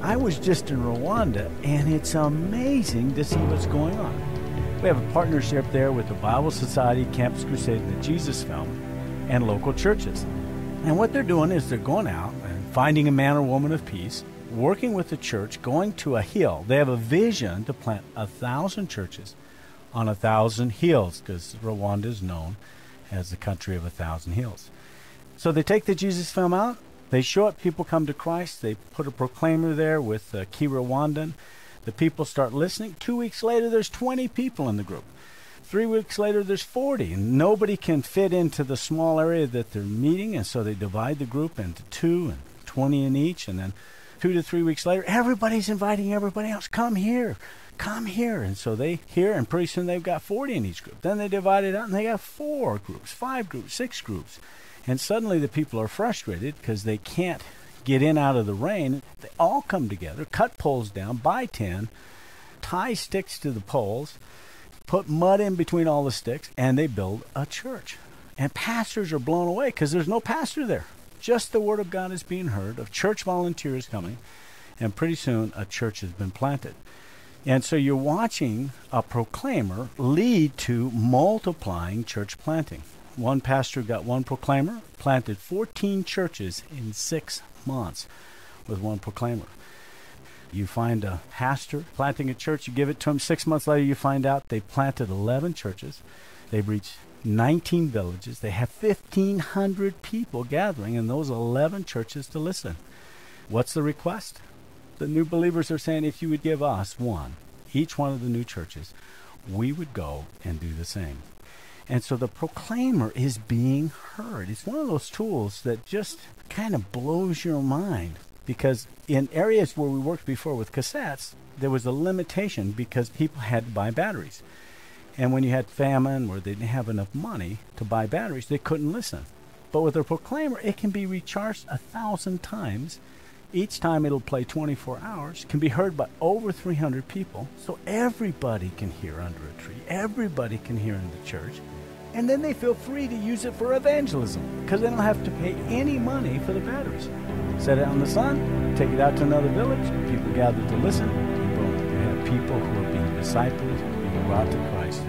I was just in Rwanda, and it's amazing to see what's going on. We have a partnership there with the Bible Society, Campus Crusade, the Jesus Film, and local churches. And what they're doing is they're going out and finding a man or woman of peace, working with the church, going to a hill. They have a vision to plant 1,000 churches on 1,000 hills, because Rwanda is known as the country of 1,000 hills. So they take the Jesus Film out. They show it, people come to Christ. They put a proclaimer there with Key Rwandan. The people start listening. 2 weeks later, there's 20 people in the group. 3 weeks later, there's 40. And nobody can fit into the small area that they're meeting, and so they divide the group into 2 and 20 in each. And then 2 to 3 weeks later, everybody's inviting everybody else. Come here. Come here. And so they hear, and pretty soon they've got 40 in each group. Then they divide it out, and they got 4 groups, 5 groups, 6 groups. And suddenly the people are frustrated because they can't get in out of the rain. They all come together, cut poles down, buy 10, tie sticks to the poles, put mud in between all the sticks, and they build a church. And pastors are blown away because there's no pastor there. Just the word of God is being heard, of church volunteers coming, and pretty soon a church has been planted. And so you're watching a proclaimer lead to multiplying church planting. One pastor got one proclaimer, planted 14 churches in 6 months with one proclaimer. You find a pastor planting a church, you give it to him, 6 months later you find out they planted 11 churches. They've reached 19 villages. They have 1,500 people gathering in those 11 churches to listen. What's the request? The new believers are saying, if you would give us each one of the new churches, we would go and do the same. And so the proclaimer is being heard. It's one of those tools that just kind of blows your mind, because in areas where we worked before with cassettes, there was a limitation because people had to buy batteries. And when you had famine where they didn't have enough money to buy batteries, they couldn't listen. But with a proclaimer, it can be recharged 1,000 times. Each time it'll play 24 hours, can be heard by over 300 people. So everybody can hear under a tree. Everybody can hear in the church. And then they feel free to use it for evangelism because they don't have to pay any money for the batteries. Set it out in the sun, take it out to another village, people gather to listen. You have people who are being discipled, being brought to Christ.